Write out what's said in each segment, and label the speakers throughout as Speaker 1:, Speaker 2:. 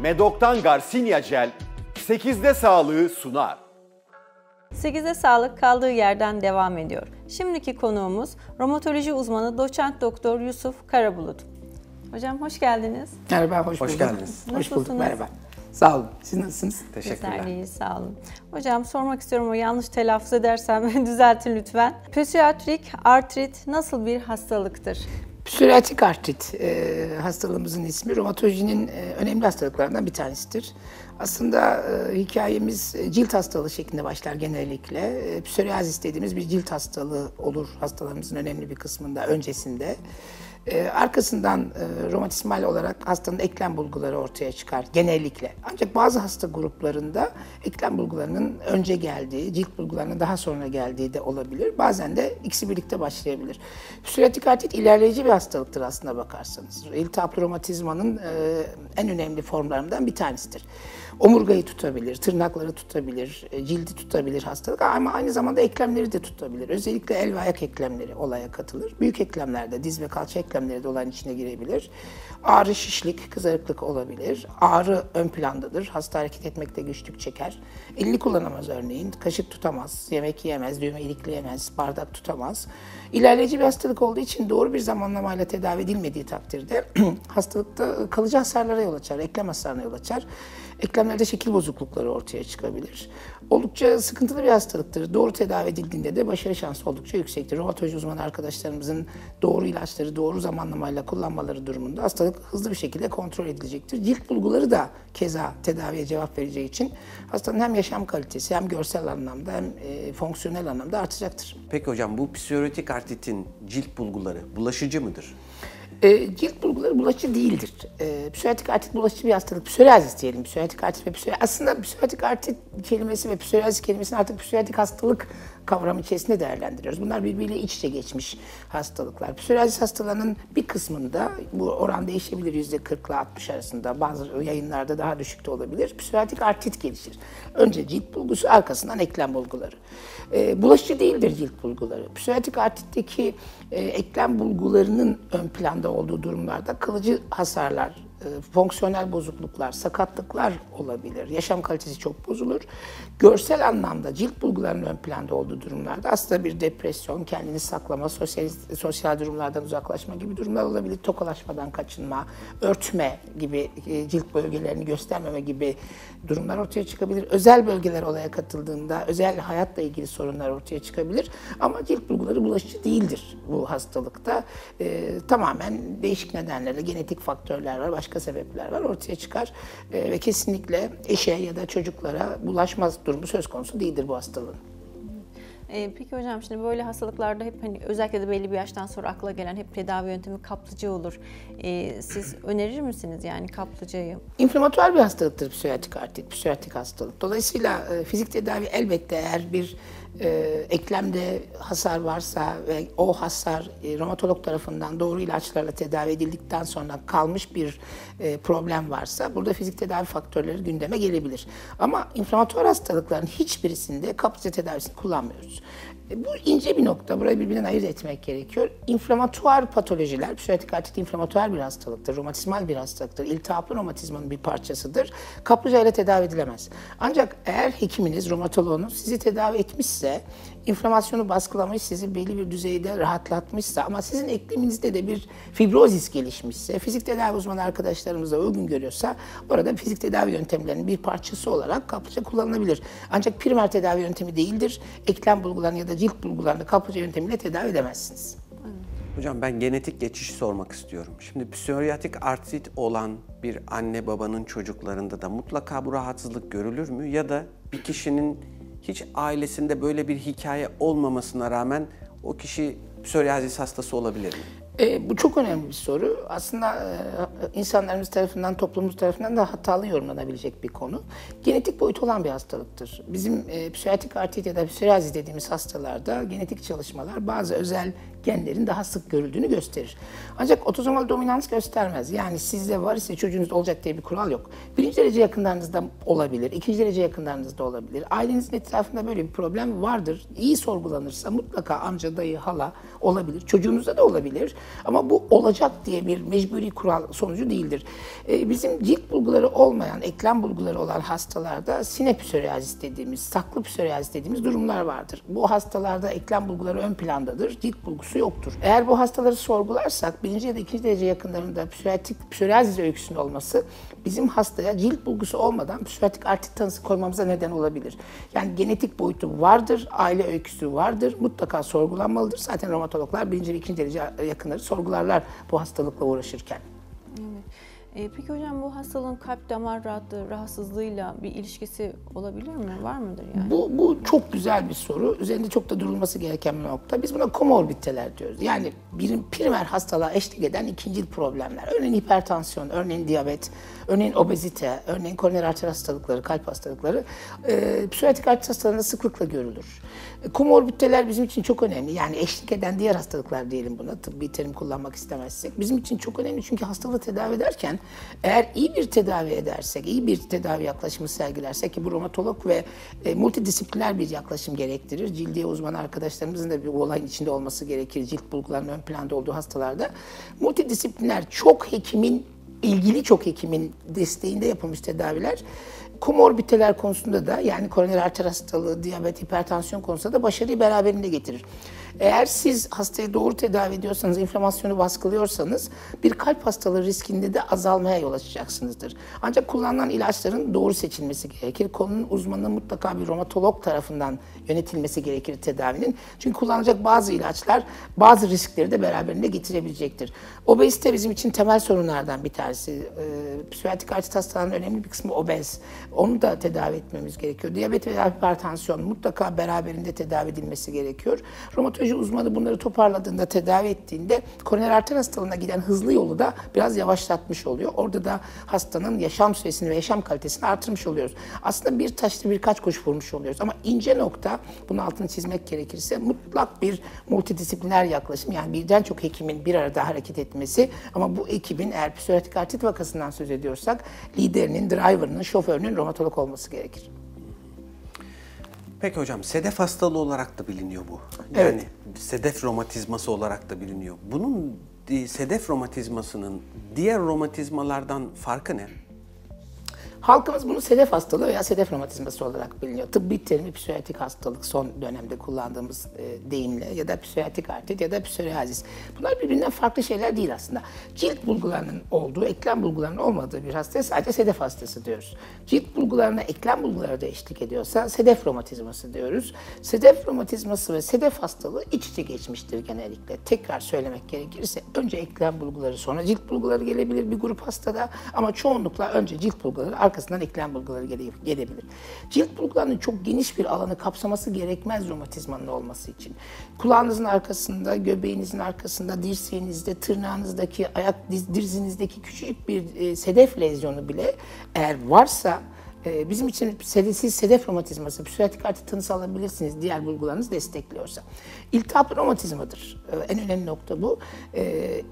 Speaker 1: Medok'tan Garcinia Gel 8'de sağlığı sunar.
Speaker 2: 8'de sağlık kaldığı yerden devam ediyor. Şimdiki konuğumuz romatoloji uzmanı doçent doktor Yusuf Karabulut. Hocam hoş geldiniz.
Speaker 3: Merhaba, hoş bulduk.
Speaker 1: Hoş geldiniz.
Speaker 3: Hoş bulduk, merhaba. Sağ olun. Siz nasılsınız?
Speaker 1: Teşekkürler.
Speaker 2: Bizler de iyiyiz, sağ olun. Hocam sormak istiyorum ama yanlış telaffuz edersem düzeltin lütfen. Psoriatrik artrit nasıl bir hastalıktır?
Speaker 3: Psoriatik artrit hastalığımızın ismi romatolojinin önemli hastalıklarından bir tanesidir. Aslında hikayemiz cilt hastalığı şeklinde başlar genellikle. Psoriazis dediğimiz bir cilt hastalığı olur hastalarımızın önemli bir kısmında öncesinde. Arkasından romatizmal olarak hastanın eklem bulguları ortaya çıkar genellikle. Ancak bazı hasta gruplarında eklem bulgularının önce geldiği, cilt bulgularının daha sonra geldiği de olabilir. Bazen de ikisi birlikte başlayabilir. Psoriatik artrit ilerleyici bir hastalıktır aslına bakarsanız. İltihaplı romatizmanın en önemli formlarından bir tanesidir. Omurgayı tutabilir, tırnakları tutabilir, cildi tutabilir hastalık ama aynı zamanda eklemleri de tutabilir. Özellikle el ve ayak eklemleri olaya katılır. Büyük eklemlerde, diz ve kalça eklemleri de olayın içine girebilir. Ağrı, şişlik, kızarıklık olabilir. Ağrı ön plandadır. Hasta hareket etmekte güçlük çeker. Elini kullanamaz örneğin. Kaşık tutamaz, yemek yiyemez, düğme ilikleyemez, bardak tutamaz. İlerleyici bir hastalık olduğu için doğru bir zamanlamayla tedavi edilmediği takdirde hastalıkta kalıcı hasarlara yol açar, eklem hasarına yol açar. Eklemlerde şekil bozuklukları ortaya çıkabilir. Oldukça sıkıntılı bir hastalıktır. Doğru tedavi edildiğinde de başarı şansı oldukça yüksektir. Romatoloji uzmanı arkadaşlarımızın doğru ilaçları doğru zamanlamayla kullanmaları durumunda hastalık hızlı bir şekilde kontrol edilecektir. Cilt bulguları da keza tedaviye cevap vereceği için hastanın hem yaşam kalitesi hem görsel anlamda hem fonksiyonel anlamda artacaktır.
Speaker 4: Peki hocam bu psoriatik artritin cilt bulguları bulaşıcı mıdır?
Speaker 3: Cilt bulguları bulaşıcı değildir. Psoriatik artrit bulaşıcı bir hastalık. Psoriazis diyelim. Psoriatik artrit ve psoriazis. Aslında psoriatik artrit kelimesi ve psoriazis kelimesini artık psoriatik hastalık kavramı içerisinde değerlendiriyoruz. Bunlar birbiriyle iç içe geçmiş hastalıklar. Psoriazis hastalarının bir kısmında bu oran değişebilir %40 ile 60 arasında. Bazı yayınlarda daha düşük de olabilir. Psoriatik artrit gelişir. Önce cilt bulgusu, arkasından eklem bulguları. Bulaşıcı değildir cilt bulguları. Psoriatik artritteki eklem bulgularının ön planda olduğu durumlarda kalıcı hasarlar, fonksiyonel bozukluklar, sakatlıklar olabilir. Yaşam kalitesi çok bozulur. Görsel anlamda cilt bulgularının ön planda olduğu durumlarda aslında bir depresyon, kendini saklama, sosyal durumlardan uzaklaşma gibi durumlar olabilir. Tokalaşmadan kaçınma, örtme gibi, cilt bölgelerini göstermeme gibi durumlar ortaya çıkabilir. Özel bölgeler olaya katıldığında özel hayatla ilgili sorunlar ortaya çıkabilir. Ama cilt bulguları bulaşıcı değildir bu hastalıkta. Tamamen değişik nedenlerle, genetik faktörler var, başka sebepler var ortaya çıkar. Ve kesinlikle eşe ya da çocuklara bulaşmaz durumu söz konusu değildir bu hastalığın.
Speaker 2: Peki hocam şimdi böyle hastalıklarda hep hani özellikle de belli bir yaştan sonra akla gelen hep tedavi yöntemi kaplıca olur. Siz önerir misiniz yani kaplıcayı?
Speaker 3: İnflamatuar bir hastalıktır psoriatik artrit, psoriatik hastalık. Dolayısıyla fizik tedavi elbette eğer bir eklemde hasar varsa ve o hasar romatolog tarafından doğru ilaçlarla tedavi edildikten sonra kalmış bir problem varsa burada fizik tedavi faktörleri gündeme gelebilir. Ama inflamatuar hastalıkların hiçbirisinde kaplıca tedavisini kullanmıyoruz. Bu ince bir nokta, burayı birbirinden ayırt etmek gerekiyor. İnflamatuar patolojiler, psoriatik artrit inflamatuar bir hastalıktır, romatizmal bir hastalıktır, iltihaplı romatizmanın bir parçasıdır. Kaplıca ile tedavi edilemez. Ancak eğer hekiminiz, romatoloğunuz sizi tedavi etmişse, inflamasyonu baskılamış, sizi belli bir düzeyde rahatlatmışsa ama sizin ekleminizde de bir fibrozis gelişmişse, fizik tedavi uzmanı arkadaşlarımız da uygun görüyorsa orada fizik tedavi yöntemlerinin bir parçası olarak kaplıca kullanılabilir. Ancak primer tedavi yöntemi değildir. Eklem bulgularını ya da cilt bulgularını kaplıca yöntemiyle tedavi edemezsiniz.
Speaker 4: Hocam ben genetik geçişi sormak istiyorum. Şimdi psoriatik artrit olan bir anne babanın çocuklarında da mutlaka bu rahatsızlık görülür mü? Ya da bir kişinin hiç ailesinde böyle bir hikaye olmamasına rağmen o kişi psoriazis hastası olabilir mi?
Speaker 3: Bu çok önemli bir soru. Aslında insanlarımız tarafından, toplumumuz tarafından da hatalı yorumlanabilecek bir konu. Genetik boyutu olan bir hastalıktır. Bizim psoriatik artrit ya da psoriazis dediğimiz hastalarda genetik çalışmalar bazı özel genlerin daha sık görüldüğünü gösterir. Ancak otozomal dominans göstermez. Yani sizde var ise çocuğunuz olacak diye bir kural yok. Birinci derece yakınlarınızda olabilir, ikinci derece yakınlarınızda olabilir. Ailenizin etrafında böyle bir problem vardır. İyi sorgulanırsa mutlaka amca, dayı, hala olabilir. Çocuğunuzda da olabilir. Ama bu olacak diye bir mecburi kural sonucu değildir. Bizim cilt bulguları olmayan, eklem bulguları olan hastalarda sine psoriasis dediğimiz, saklı psoriasis dediğimiz durumlar vardır. Bu hastalarda eklem bulguları ön plandadır, cilt bulgusu yoktur. Eğer bu hastaları sorgularsak, birinci ya da ikinci derece yakınlarında psoriasis öyküsünün olması bizim hastaya cilt bulgusu olmadan psoriatik artrit tanısı koymamıza neden olabilir. Yani genetik boyutu vardır, aile öyküsü vardır, mutlaka sorgulanmalıdır. Zaten romatologlar birinci ve ikinci derece yakınları sorgularlar bu hastalıkla uğraşırken.
Speaker 2: Evet. Peki hocam bu hastalığın kalp damar rahatsızlığıyla bir ilişkisi olabilir mi? Var mıdır yani?
Speaker 3: Bu çok güzel bir soru. Üzerinde çok da durulması gereken bir nokta. Biz buna komorbiditeler diyoruz. Yani primer hastalığa eşlik eden ikincil problemler. Örneğin hipertansiyon, örneğin diyabet, örneğin obezite, örneğin koroner arter hastalıkları, kalp hastalıkları psoriatik artrit hastalarında sıklıkla görülür. Komorbiditeler bizim için çok önemli. Yani eşlik eden diğer hastalıklar diyelim buna, tıbbi terim kullanmak istemezsek. Bizim için çok önemli çünkü hastalığı tedavi ederken eğer iyi bir tedavi edersek, iyi bir tedavi yaklaşımı sergilersek ki bu romatolog ve multidisipliner bir yaklaşım gerektirir. Cildiye uzmanı arkadaşlarımızın da bu olayın içinde olması gerekir. Cilt bulgularının ön planda olduğu hastalarda. Multidisipliner ilgili çok hekimin desteğinde yapılmış tedaviler komorbiditeler konusunda da yani koroner arter hastalığı, diyabet, hipertansiyon konusunda da başarıyı beraberinde getirir. Eğer siz hastayı doğru tedavi ediyorsanız, inflamasyonu baskılıyorsanız bir kalp hastalığı riskinde de azalmaya yol açacaksınızdır. Ancak kullanılan ilaçların doğru seçilmesi gerekir. Konunun uzmanı mutlaka bir romatolog tarafından yönetilmesi gerekir tedavinin. Çünkü kullanılacak bazı ilaçlar bazı riskleri de beraberinde getirebilecektir. Obezite bizim için temel sorunlardan bir tanesi. Psoriatik artrit hastalarının önemli bir kısmı obez. Onu da tedavi etmemiz gerekiyor. Diyabet ve hipertansiyon mutlaka beraberinde tedavi edilmesi gerekiyor. Romatoloji uzmanı bunları toparladığında, tedavi ettiğinde koroner arter hastalığına giden hızlı yolu da biraz yavaşlatmış oluyor. Orada da hastanın yaşam süresini ve yaşam kalitesini artırmış oluyoruz. Aslında bir taşla birkaç kuş vurmuş oluyoruz. Ama ince nokta, bunun altını çizmek gerekirse mutlak bir multidisipliner yaklaşım. Yani birden çok hekimin bir arada hareket etmesi ama bu ekibin eğer psoriatik artrit vakasından söz ediyorsak liderinin, driver'ının, şoförünün romatolog olması gerekir.
Speaker 4: Peki hocam, sedef hastalığı olarak da biliniyor bu.
Speaker 3: Evet.
Speaker 4: Yani sedef romatizması olarak da biliniyor. Bunun sedef romatizmasının diğer romatizmalardan farkı ne?
Speaker 3: Halkımız bunu sedef hastalığı veya sedef romatizması olarak biliniyor. Tıbbi terimi psoriatik hastalık son dönemde kullandığımız deyimle ya da psoriatik artrit ya da psoriasis. Bunlar birbirinden farklı şeyler değil aslında. Cilt bulgularının olduğu, eklem bulgularının olmadığı bir hastaya sadece sedef hastası diyoruz. Cilt bulgularına eklem bulguları da eşlik ediyorsa sedef romatizması diyoruz. Sedef romatizması ve sedef hastalığı iç içe geçmiştir genellikle. Tekrar söylemek gerekirse önce eklem bulguları sonra cilt bulguları gelebilir bir grup hastada ama çoğunlukla önce cilt bulguları arkasından eklem bulguları gelebilir. Cilt bulgularının çok geniş bir alanı kapsaması gerekmez romatizmanın olması için. Kulağınızın arkasında, göbeğinizin arkasında, dirseğinizde, tırnağınızdaki, dizinizdeki küçücük bir sedef lezyonu bile eğer varsa bizim için siz sedef romatizması, psoriatik artrit tanısı alabilirsiniz diğer bulgularınız destekliyorsa. İltihaplı romatizmadır. En önemli nokta bu.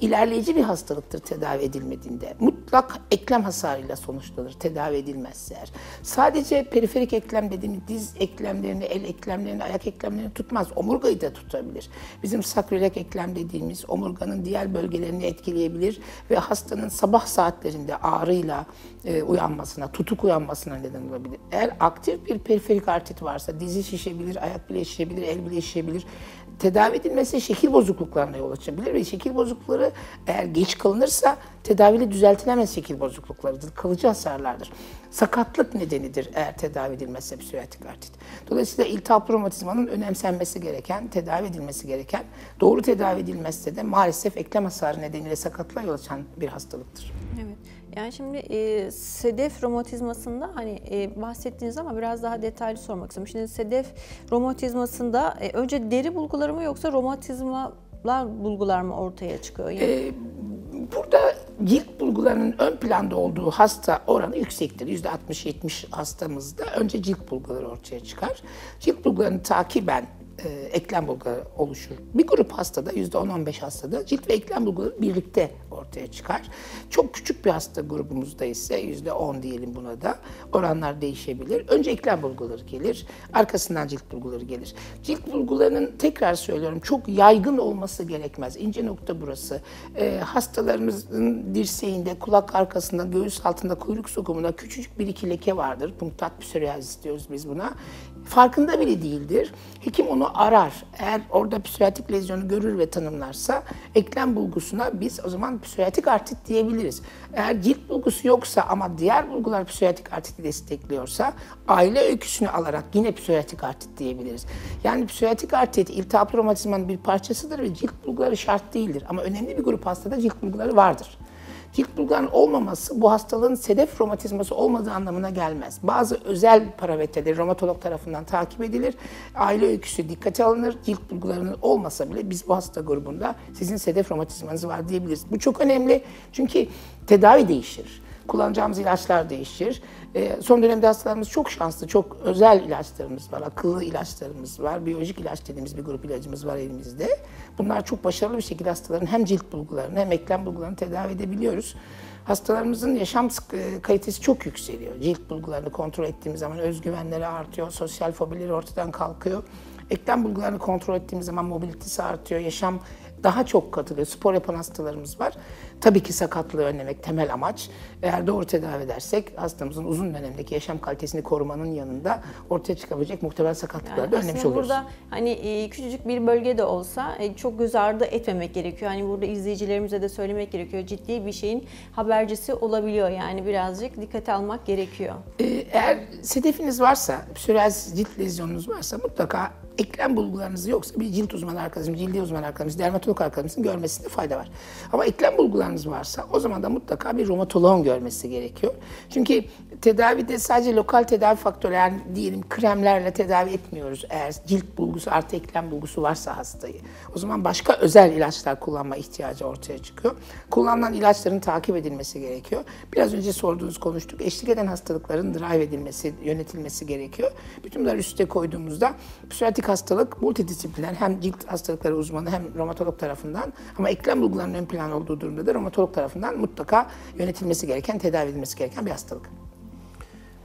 Speaker 3: İlerleyici bir hastalıktır tedavi edilmediğinde. Mutlak eklem hasarıyla sonuçlanır tedavi edilmezse eğer. Sadece periferik eklem dediğimiz diz eklemlerini, el eklemlerini, ayak eklemlerini tutmaz. Omurgayı da tutabilir. Bizim sakroiliak eklem dediğimiz omurganın diğer bölgelerini etkileyebilir ve hastanın sabah saatlerinde ağrıyla uyanmasına, tutuk uyanmasına neden olabilir. Eğer aktif bir periferik artrit varsa dizi şişebilir, ayak bile şişebilir, el bile şişebilir. Tedavi edilmesi şekil bozukluklarına yol açabilir ve şekil bozuklukları eğer geç kalınırsa tedaviyle düzeltilemez şekil bozukluklarıdır, kalıcı hasarlardır. Sakatlık nedenidir eğer tedavi edilmezse psoriatik artrit. Dolayısıyla iltihaplı romatizmanın önemsenmesi gereken, tedavi edilmesi gereken, doğru tedavi edilmezse de maalesef eklem hasarı nedeniyle sakatlığa yol açan bir hastalıktır.
Speaker 2: Evet. Yani şimdi sedef romatizmasında hani bahsettiğiniz ama biraz daha detaylı sormak istiyorum. Şimdi sedef romatizmasında önce deri bulguları mı yoksa romatizmalar bulgular mı ortaya çıkıyor? Yani...
Speaker 3: Burada cilt bulgularının ön planda olduğu hasta oranı yüksektir. %60-70 hastamızda önce cilt bulguları ortaya çıkar. Cilt bulgularını takiben eklem bulguları oluşur. Bir grup hastada, %10-15 hastada cilt ve eklem bulguları birlikte ortaya çıkar. Çok küçük bir hasta grubumuzda ise %10 diyelim buna da, oranlar değişebilir. Önce eklem bulguları gelir, arkasından cilt bulguları gelir. Cilt bulgularının, tekrar söylüyorum, çok yaygın olması gerekmez. İnce nokta burası. Hastalarımızın dirseğinde, kulak arkasında, göğüs altında, kuyruk sokumunda küçücük bir iki leke vardır. Punktat psoriasis diyoruz biz buna. Farkında bile değildir. Hekim onu arar. Eğer orada psoriatik lezyonu görür ve tanımlarsa eklem bulgusuna biz o zaman psoriatik artrit diyebiliriz. Eğer cilt bulgusu yoksa ama diğer bulgular psoriatik artriti destekliyorsa aile öyküsünü alarak yine psoriatik artrit diyebiliriz. Yani psoriatik artrit iltihaplı romatizmanın bir parçasıdır ve cilt bulguları şart değildir. Ama önemli bir grup hastada cilt bulguları vardır. Cilt bulgularının olmaması bu hastalığın sedef romatizması olmadığı anlamına gelmez. Bazı özel parametreleri romatolog tarafından takip edilir. Aile öyküsü dikkate alınır. Cilt bulgularının olmasa bile biz bu hasta grubunda sizin sedef romatizmanız var diyebiliriz. Bu çok önemli çünkü tedavi değişir. Kullanacağımız ilaçlar değişir. Son dönemde hastalarımız çok şanslı, çok özel ilaçlarımız var, akıllı ilaçlarımız var, biyolojik ilaç dediğimiz bir grup ilacımız var elimizde. Bunlar çok başarılı bir şekilde hastaların hem cilt bulgularını hem eklem bulgularını tedavi edebiliyoruz. Hastalarımızın yaşam kalitesi çok yükseliyor. Cilt bulgularını kontrol ettiğimiz zaman özgüvenleri artıyor, sosyal fobileri ortadan kalkıyor. Eklem bulgularını kontrol ettiğimiz zaman mobilitesi artıyor, yaşam daha çok katılıyor. Spor yapan hastalarımız var. Tabii ki sakatlığı önlemek temel amaç. Eğer doğru tedavi edersek hastamızın uzun dönemdeki yaşam kalitesini korumanın yanında ortaya çıkabilecek muhtemel sakatlıkları da önlemiş oluyoruz.
Speaker 2: Burada hani küçücük bir bölge de olsa çok göz ardı etmemek gerekiyor. Hani burada izleyicilerimize de söylemek gerekiyor. Ciddi bir şeyin habercisi olabiliyor. Yani birazcık dikkate almak gerekiyor.
Speaker 3: Eğer sedefiniz varsa, psoriasis cilt lezyonunuz varsa mutlaka eklem bulgularınız yoksa bir cilt uzmanı arkadaşımız, cildi uzmanı arkadaşımız, dermatolog arkadaşımızın görmesinde fayda var. Ama eklem bulgularınız varsa o zaman da mutlaka bir romatoloğun görmesi gerekiyor. Çünkü tedavide sadece lokal tedavi faktörleri, yani diyelim kremlerle tedavi etmiyoruz eğer cilt bulgusu artı eklem bulgusu varsa hastayı. O zaman başka özel ilaçlar kullanma ihtiyacı ortaya çıkıyor. Kullanılan ilaçların takip edilmesi gerekiyor. Biraz önce sorduğunuz, konuştuk. Eşlik eden hastalıkların drive edilmesi, yönetilmesi gerekiyor. Bütün bunları üste koyduğumuzda psoriatik hastalık multidisipliner, hem cilt hastalıkları uzmanı hem romatolog tarafından, ama eklem bulgularının ön plan olduğu durumda da romatolog tarafından mutlaka yönetilmesi gereken, tedavi edilmesi gereken bir hastalık.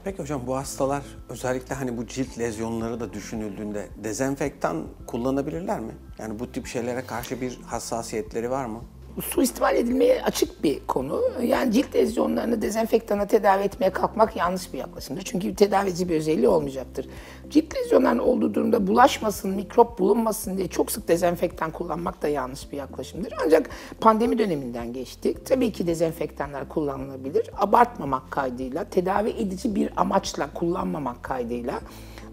Speaker 4: Peki hocam, bu hastalar özellikle hani bu cilt lezyonları da düşünüldüğünde dezenfektan kullanabilirler mi? Yani bu tip şeylere karşı bir hassasiyetleri var mı?
Speaker 3: Suistimal edilmeye açık bir konu. Yani cilt lezyonlarını dezenfektana tedavi etmeye kalkmak yanlış bir yaklaşımdır. Çünkü tedavici bir özelliği olmayacaktır. Cilt lezyonlarının olduğu durumda bulaşmasın, mikrop bulunmasın diye çok sık dezenfektan kullanmak da yanlış bir yaklaşımdır. Ancak pandemi döneminden geçtik. Tabii ki dezenfektanlar kullanılabilir. Abartmamak kaydıyla, tedavi edici bir amaçla kullanmamak kaydıyla,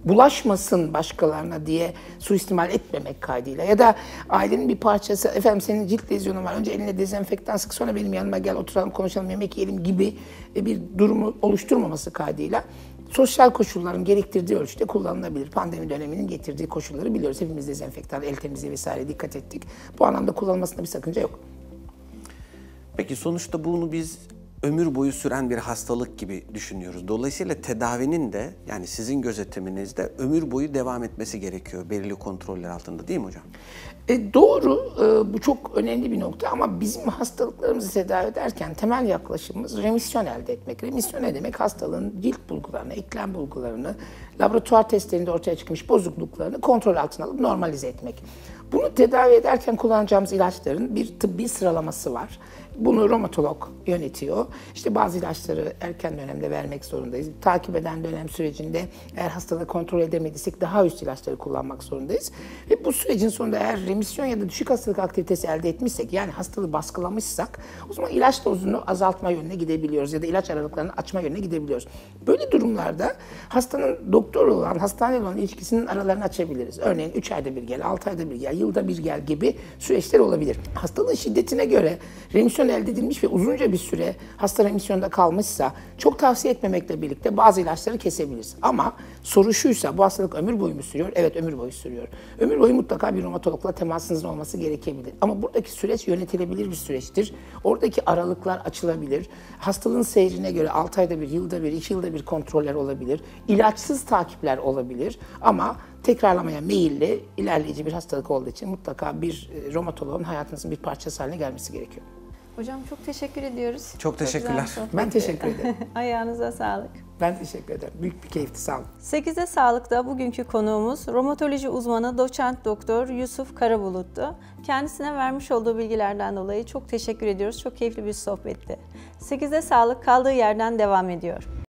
Speaker 3: bulaşmasın başkalarına diye suistimal etmemek kaydıyla, ya da ailenin bir parçası, efendim senin cilt lezyonun var, önce eline dezenfektan sık, sonra benim yanıma gel, oturalım konuşalım, yemek yiyelim gibi bir durumu oluşturmaması kaydıyla sosyal koşulların gerektirdiği ölçüde kullanılabilir. Pandemi döneminin getirdiği koşulları biliyoruz. Hepimiz dezenfektan, el temizliği vesaire dikkat ettik. Bu anlamda kullanılmasında bir sakınca yok.
Speaker 4: Peki sonuçta bunu biz ömür boyu süren bir hastalık gibi düşünüyoruz. Dolayısıyla tedavinin de, yani sizin gözetiminizde ömür boyu devam etmesi gerekiyor belirli kontroller altında, değil mi hocam?
Speaker 3: Doğru, bu çok önemli bir nokta, ama bizim hastalıklarımızı tedavi ederken temel yaklaşımımız remisyon elde etmek. Remisyon ne demek? Hastalığın cilt bulgularını, eklem bulgularını, laboratuvar testlerinde ortaya çıkmış bozukluklarını kontrol altına alıp normalize etmek. Bunu tedavi ederken kullanacağımız ilaçların bir tıbbi sıralaması var. Bunu romatolog yönetiyor. İşte bazı ilaçları erken dönemde vermek zorundayız. Takip eden dönem sürecinde eğer hastalığı kontrol edemediysek daha üst ilaçları kullanmak zorundayız. Ve bu sürecin sonunda eğer remisyon ya da düşük hastalık aktivitesi elde etmişsek, yani hastalığı baskılamışsak, o zaman ilaç dozunu azaltma yönüne gidebiliyoruz ya da ilaç aralıklarını açma yönüne gidebiliyoruz. Böyle durumlarda hastanın doktor olan, hastaneyle olan ilişkisinin aralarını açabiliriz. Örneğin 3 ayda bir gel, 6 ayda bir gel, yılda bir gel gibi süreçler olabilir. Hastalığın şiddetine göre remisyon remisyon elde edilmiş ve uzunca bir süre hasta remisyonda kalmışsa çok tavsiye etmemekle birlikte bazı ilaçları kesebiliriz. Ama soru şuysa, bu hastalık ömür boyu mu sürüyor? Evet, ömür boyu sürüyor. Ömür boyu mutlaka bir romatologla temasınızın olması gerekebilir. Ama buradaki süreç yönetilebilir bir süreçtir. Oradaki aralıklar açılabilir. Hastalığın seyrine göre 6 ayda bir, yılda bir, 2 yılda bir kontroller olabilir. İlaçsız takipler olabilir. Ama tekrarlamaya meyilli, ilerleyici bir hastalık olduğu için mutlaka bir romatoloğun hayatınızın bir parçası haline gelmesi gerekiyor.
Speaker 2: Hocam çok teşekkür ediyoruz.
Speaker 4: Çok teşekkürler.
Speaker 2: güzel bir
Speaker 3: Ben
Speaker 2: sohbetti.
Speaker 3: teşekkür ederim.
Speaker 2: Ayağınıza sağlık.
Speaker 3: Ben teşekkür ederim. Büyük bir keyifti. Sağ olun.
Speaker 2: 8'de Sağlık'ta bugünkü konuğumuz romatoloji uzmanı doçent doktor Yusuf Karabulut'tu. Kendisine vermiş olduğu bilgilerden dolayı çok teşekkür ediyoruz. Çok keyifli bir sohbetti. 8'de Sağlık kaldığı yerden devam ediyor.